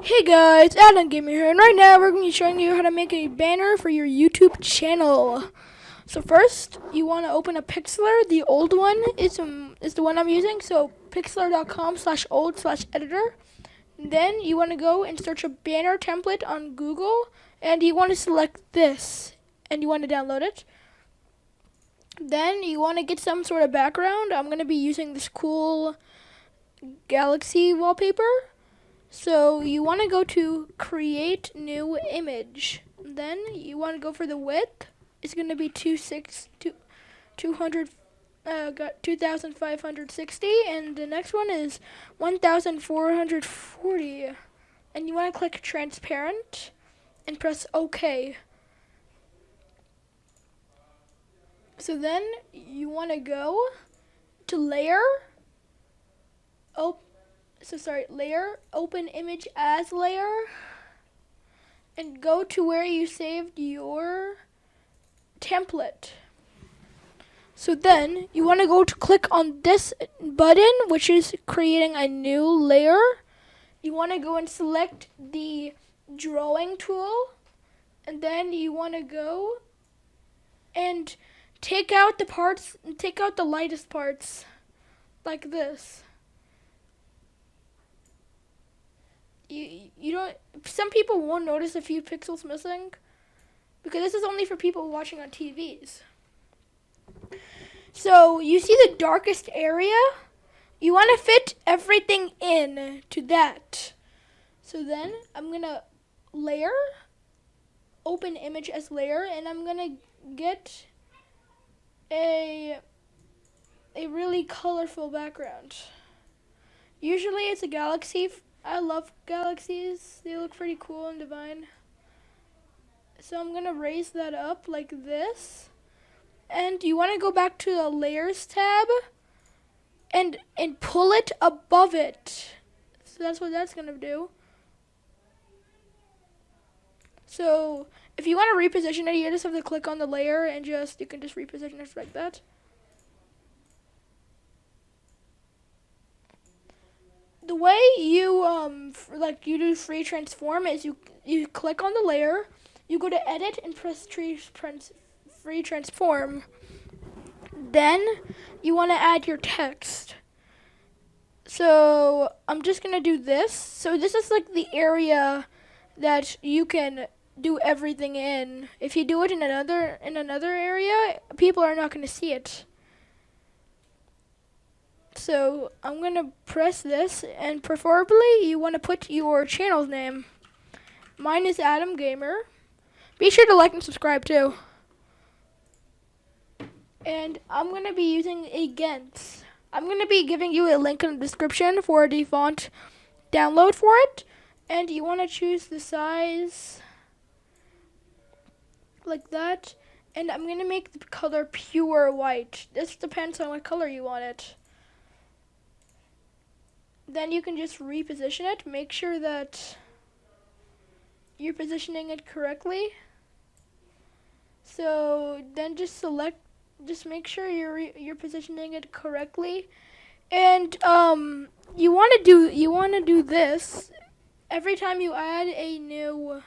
Hey guys, Adam Gamer here, and right now we're going to be showing you how to make a banner for your YouTube channel. So first, you want to open a Pixlr. The old one is the one I'm using, so pixlr.com/old/editor. Then you want to go and search a banner template on Google, and you want to select this, and you want to download it. Then you want to get some sort of background. I'm going to be using this cool galaxy wallpaper. So you want to go to create new image. Then you want to go for the width. It's going to be 2560, and the next one is 1440. And you want to click transparent and press OK. So then you want to go to layer, layer, open image as layer, and go to where you saved your template. So then you want to go to click on this button, which is creating a new layer. You want to go and select the drawing tool, and then you want to go and take out the lightest parts, like this. You don't. Some people won't notice a few pixels missing, because this is only for people watching on TVs. So you see the darkest area? You want to fit everything in to that. So then I'm gonna layer, open image as layer, and I'm gonna get a really colorful background. Usually it's a galaxy. I love galaxies. They look pretty cool and divine. So I'm going to raise that up like this. And you want to go back to the layers tab and pull it above it. So that's what that's going to do. So if you want to reposition it, you just have to click on the layer and you can just reposition it like that. The way you you do free transform is you click on the layer, you go to edit and press free transform. Then you want to add your text. So I'm just gonna do this. So this is like the area that you can do everything in. If you do it in another area, people are not gonna see it. So I'm going to press this, and preferably you want to put your channel's name. Mine is Adam Gamer. Be sure to like and subscribe too. And I'm going to be using a GENT. I'm going to be giving you a link in the description for the font download for it. And you want to choose the size like that. And I'm going to make the color pure white. This depends on what color you want it. Then you can just reposition it. Make sure that you're positioning it correctly. So then just make sure you're positioning it correctly. And you want to do this every time you add a new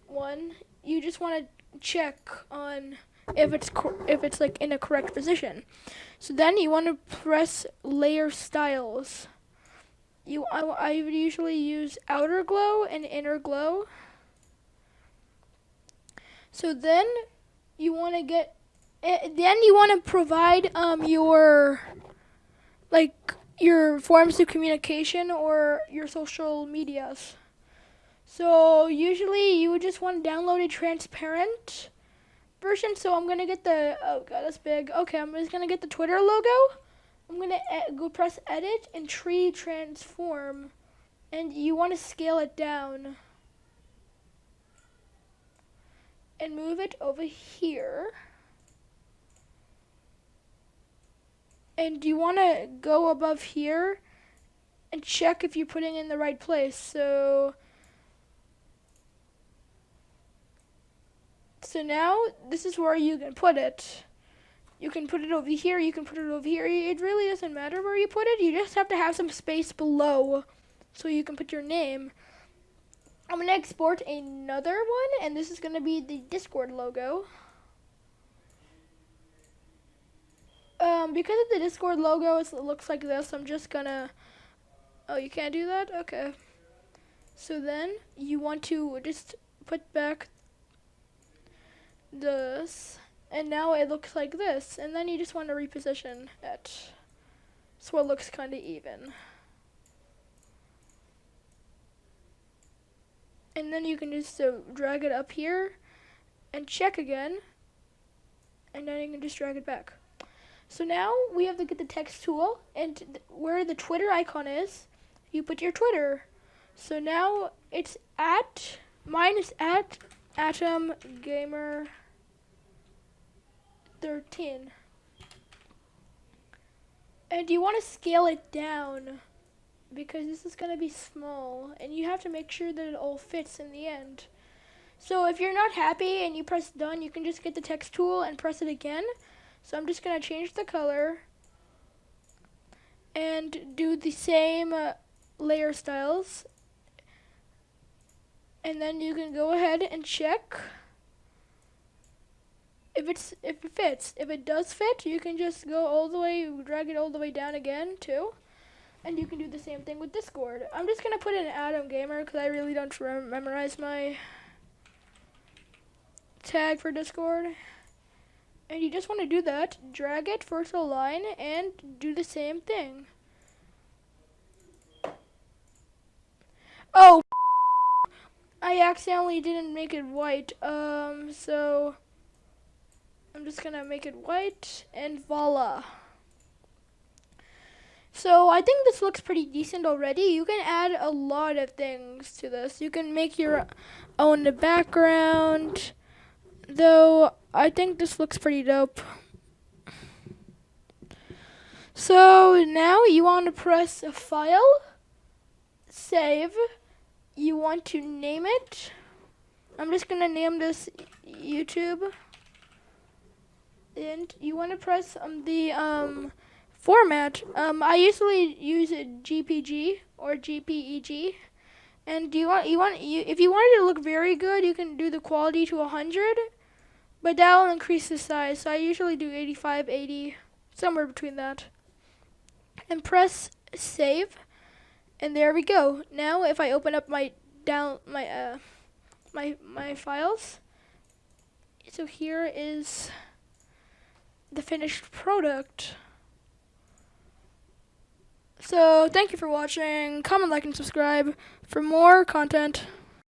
one. You just want to check on if it's like in a correct position. So then you want to press layer styles. I would usually use outer glow and inner glow. So then you want to provide your forms of communication or your social medias. So usually you would just want to download a transparent version. So I'm gonna get oh god, that's big. Okay, I'm just gonna get the Twitter logo. I'm gonna go press edit and tree transform, and you want to scale it down and move it over here. And you want to go above here and check if you're putting it in the right place. So now this is where you can put it. You can put it over here, you can put it over here. It really doesn't matter where you put it. You just have to have some space below so you can put your name. I'm going to export another one, and this is going to be the Discord logo. Because of the Discord logo, it looks like this. I'm just going to... Oh, you can't do that? Okay. So then you want to just put back this, and now it looks like this. And then you just want to reposition it so it looks kind of even. And then you can just drag it up here and check again, and then you can just drag it back. So now we have to get the text tool, and where the Twitter icon is, you put your Twitter. So now it's mine is at AtomGamer13. And you want to scale it down because this is going to be small, and you have to make sure that it all fits in the end. So if you're not happy and you press done, you can just get the text tool and press it again. So I'm just going to change the color and do the same layer styles. And then you can go ahead and check if it fits. If it does fit, you can just go all the way, drag it all the way down again too. And you can do the same thing with Discord. I'm just going to put in Atom Gamer because I really don't memorize my tag for Discord. And you just want to do that, drag it first a line, and do the same thing. Oh, I accidentally didn't make it white. So I'm just gonna make it white, and voila. So I think this looks pretty decent already. You can add a lot of things to this. You can make your own background, though I think this looks pretty dope. So now you want to press a file, save. You want to name it. I'm just going to name this YouTube. And you want to press the format. I usually use a GPG or GPEG. And if you want it to look very good, you can do the quality to 100. But that will increase the size. So I usually do 85, 80, somewhere between that. And press save. And there we go. Now if I open up my files, so here is the finished product. So thank you for watching. Comment, like, and subscribe for more content.